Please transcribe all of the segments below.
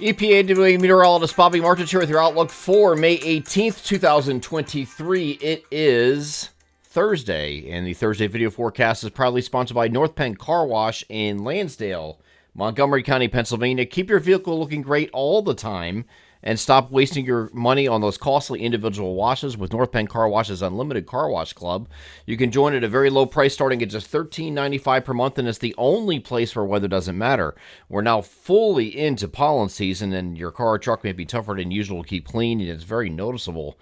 EPA meteorologist Bobby Martich here with your outlook for May 18th, 2023. It is Thursday, and the Thursday video forecast is proudly sponsored by North Penn Car Wash in Lansdale, Montgomery County, Pennsylvania. Keep your vehicle looking great all the time and stop wasting your money on those costly individual washes with North Penn Car Wash's Unlimited Car Wash Club. You can join at a very low price starting at just $13.95 per month, and it's the only place where weather doesn't matter. We're now fully into pollen season, and your car or truck may be tougher than usual to keep clean, and it's very noticeable.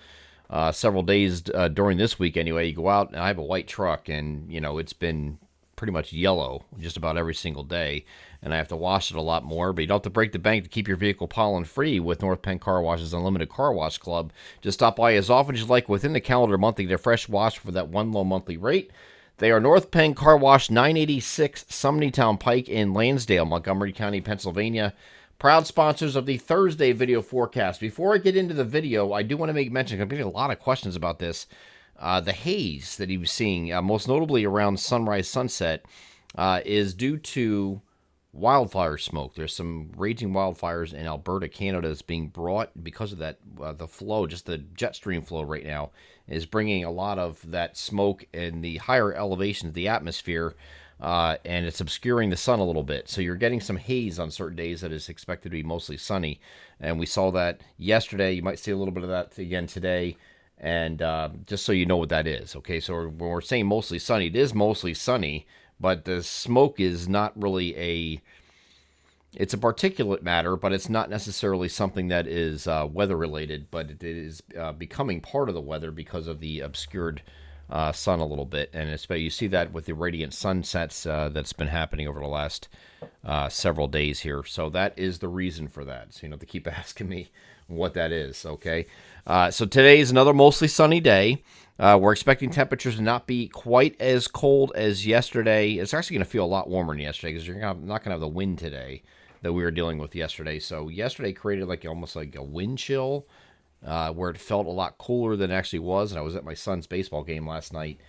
Several days during this week anyway, you go out, and I have a white truck, and, it's been pretty much yellow just about every single day, and I have to wash it a lot more, but you don't have to break the bank to keep your vehicle pollen-free with North Penn Car Wash's Unlimited Car Wash Club. Just stop by as often as you like within the calendar month to get a fresh wash for that one low monthly rate. They are North Penn Car Wash, 986 Sumneytown Pike in Lansdale, Montgomery County, Pennsylvania. Proud sponsors of the Thursday video forecast. Before I get into the video, I do want to make mention, I'm getting a lot of questions about this. The haze that he was seeing, most notably around sunrise, sunset, is due to wildfire smoke. There's some raging wildfires in Alberta, Canada, that's being brought because of that. The flow, just the jet stream flow right now, is bringing a lot of that smoke in the higher elevations of the atmosphere, and it's obscuring the sun a little bit. So you're getting some haze on certain days that is expected to be mostly sunny. And we saw that yesterday. You might see a little bit of that again today. And just so you know what that is, okay? So when we're saying mostly sunny, it is mostly sunny, but the smoke is not really it's a particulate matter, but it's not necessarily something that is weather-related, but it is becoming part of the weather because of the obscured sun a little bit. And you see that with the radiant sunsets that's been happening over the last several days here. So that is the reason for that. So you don't have to keep asking me what that is, okay? So today is another mostly sunny day. We're expecting temperatures to not be quite as cold as yesterday. It's actually going to feel a lot warmer than yesterday because you're not going to have the wind today that we were dealing with yesterday. So yesterday created almost like a wind chill where it felt a lot cooler than it actually was. And I was at my son's baseball game last night,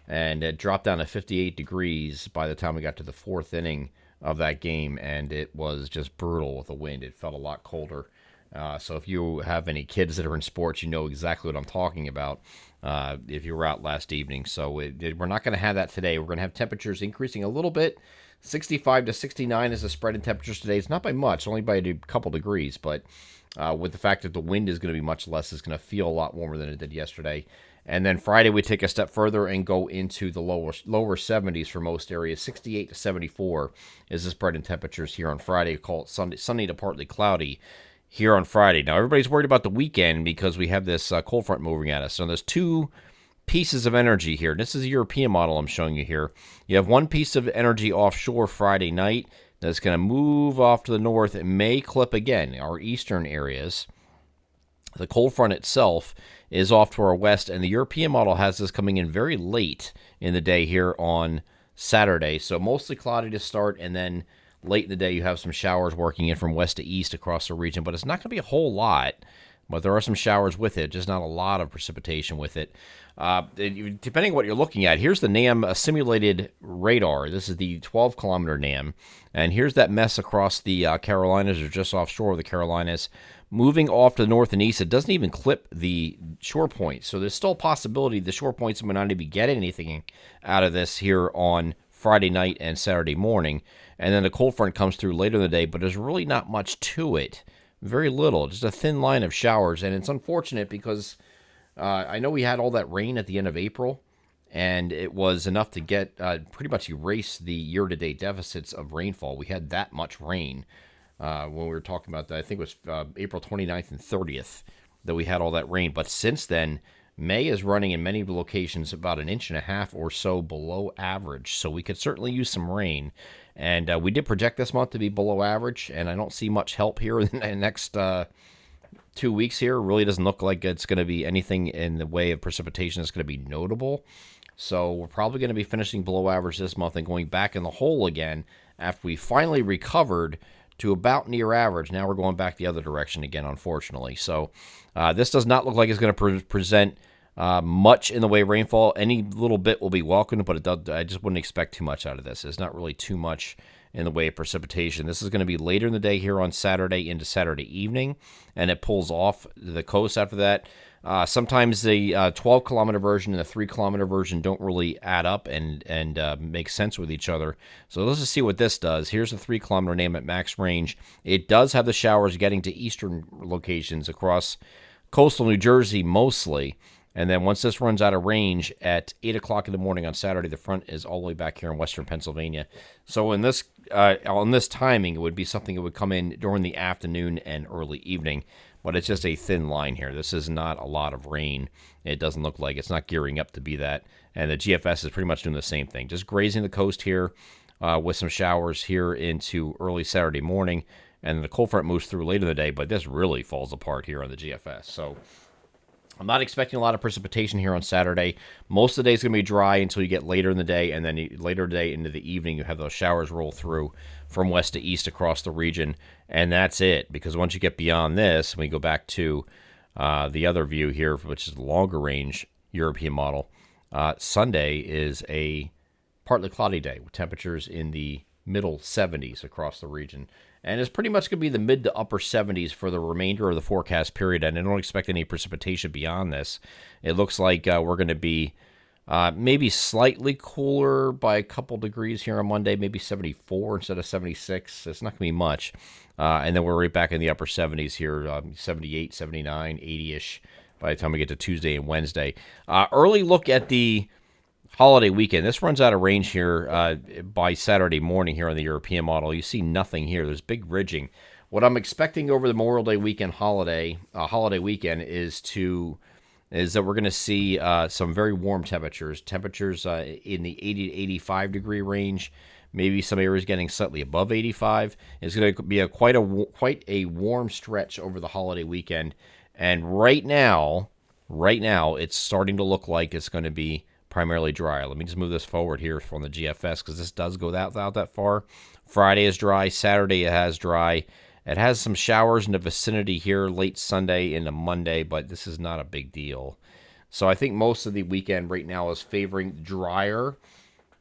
and it dropped down to 58 degrees by the time we got to the fourth inning of that game, and it was just brutal with the wind. It felt a lot colder. So if you have any kids that are in sports, you know exactly what I'm talking about if you were out last evening. So we're not going to have that today. We're going to have temperatures increasing a little bit. 65 to 69 is the spread in temperatures today. It's not by much, only by a couple degrees. But with the fact that the wind is going to be much less, it's going to feel a lot warmer than it did yesterday. And then Friday, we take a step further and go into the lower 70s for most areas. 68 to 74 is the spread in temperatures here on Friday. Call it sunny to partly cloudy here on Friday. Now, everybody's worried about the weekend because we have this cold front moving at us. So there's two pieces of energy here. This is a European model I'm showing you here. You have one piece of energy offshore Friday night that's going to move off to the north. It may clip again our eastern areas. The cold front itself is off to our west, and the European model has this coming in very late in the day here on Saturday. So mostly cloudy to start, and then late in the day, you have some showers working in from west to east across the region, but it's not going to be a whole lot. But there are some showers with it, just not a lot of precipitation with it. Depending on what you're looking at, here's the NAM simulated radar. This is the 12-kilometer NAM. And here's that mess across the Carolinas, or just offshore of the Carolinas. Moving off to the north and east, it doesn't even clip the shore points. So there's still a possibility the shore points may not even be getting anything out of this here on Friday night and Saturday morning. And then the cold front comes through later in the day, but there's really not much to it. Very little. Just a thin line of showers. And it's unfortunate because I know we had all that rain at the end of April, and it was enough to get pretty much erase the year-to-date deficits of rainfall. We had that much rain when we were talking about that. I think it was April 29th and 30th that we had all that rain. But since then, May is running in many locations about 1.5 inches or so below average. So we could certainly use some rain. And we did project this month to be below average, and I don't see much help here in the next 2 weeks here. It really doesn't look like it's going to be anything in the way of precipitation that's going to be notable. So we're probably going to be finishing below average this month and going back in the hole again after we finally recovered to about near average. Now we're going back the other direction again, unfortunately. So this does not look like it's going to present much in the way of rainfall. Any little bit will be welcomed, but I just wouldn't expect too much out of this. There's not really too much in the way of precipitation. This is going to be later in the day here on Saturday into Saturday evening, and it pulls off the coast after that. Sometimes the 12-kilometer version and the 3-kilometer version don't really add up and make sense with each other. So let's just see what this does. Here's the 3-kilometer name at max range. It does have the showers getting to eastern locations across coastal New Jersey mostly. And then once this runs out of range at 8 o'clock in the morning on Saturday, the front is all the way back here in western Pennsylvania. So in this on this timing, it would be something that would come in during the afternoon and early evening. But it's just a thin line here. This is not a lot of rain. It doesn't look like it's not gearing up to be that. And the GFS is pretty much doing the same thing. Just grazing the coast here with some showers here into early Saturday morning. And the cold front moves through later in the day, but this really falls apart here on the GFS. So I'm not expecting a lot of precipitation here on Saturday. Most of the day is going to be dry until you get later in the day, and then later today into the evening, you have those showers roll through from west to east across the region, and that's it. Because once you get beyond this, when we go back to the other view here, which is the longer range European model, Sunday is a partly cloudy day with temperatures in the middle 70s across the region. And it's pretty much going to be the mid to upper 70s for the remainder of the forecast period, and I don't expect any precipitation beyond this. It looks like we're going to be maybe slightly cooler by a couple degrees here on Monday, maybe 74 instead of 76. It's not going to be much. And then we're right back in the upper 70s here, 78, 79, 80-ish by the time we get to Tuesday and Wednesday. Early look at the holiday weekend. This runs out of range here by Saturday morning here on the European model. You see nothing here. There's big ridging. What I'm expecting over the Memorial Day weekend holiday weekend is that we're going to see some very warm temperatures. Temperatures in the 80 to 85 degree range. Maybe some areas getting slightly above 85. It's going to be quite a warm stretch over the holiday weekend. And right now, it's starting to look like it's going to be primarily dry. Let me just move this forward here from the GFS because this does go out that far. Friday is dry. Saturday it has dry. It has some showers in the vicinity here late Sunday into Monday, but this is not a big deal. So I think most of the weekend right now is favoring drier.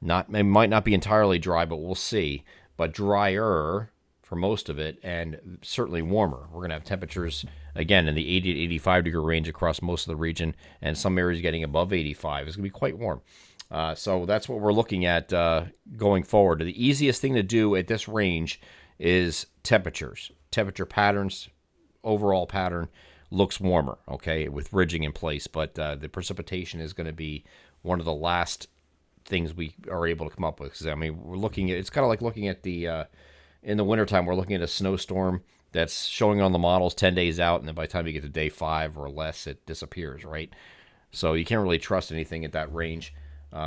It might not be entirely dry, but we'll see. But drier for most of it, and certainly warmer. We're going to have temperatures, again, in the 80 to 85 degree range across most of the region, and some areas getting above 85. It's going to be quite warm. So that's what we're looking at going forward. The easiest thing to do at this range is temperatures. Temperature patterns, overall pattern looks warmer, okay, with ridging in place, but the precipitation is going to be one of the last things we are able to come up with. 'Cause, I mean, we're looking at, it's kind of like looking at the in the wintertime, we're looking at a snowstorm that's showing on the models 10 days out, and then by the time you get to day 5 or less, it disappears, right? So you can't really trust anything at that range.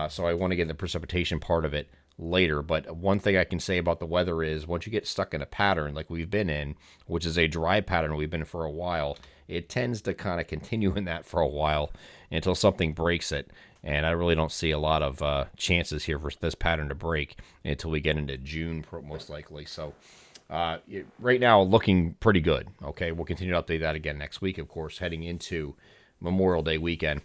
So I want to get the precipitation part of it later. But one thing I can say about the weather is once you get stuck in a pattern like we've been in, which is a dry pattern we've been in for a while, it tends to kind of continue in that for a while until something breaks it. And I really don't see a lot of chances here for this pattern to break until we get into June, most likely. So right now, looking pretty good. Okay, we'll continue to update that again next week, of course, heading into Memorial Day weekend.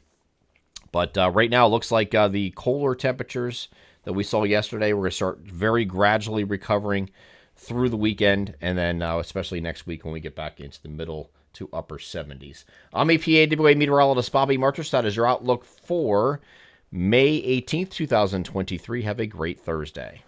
But right now, it looks like the colder temperatures that we saw yesterday, we're going to start very gradually recovering through the weekend, and then especially next week when we get back into the middle to upper 70s. I'm EPAWA meteorologist Bobby Marterstad as your outlook for May 18th, 2023. Have a great Thursday.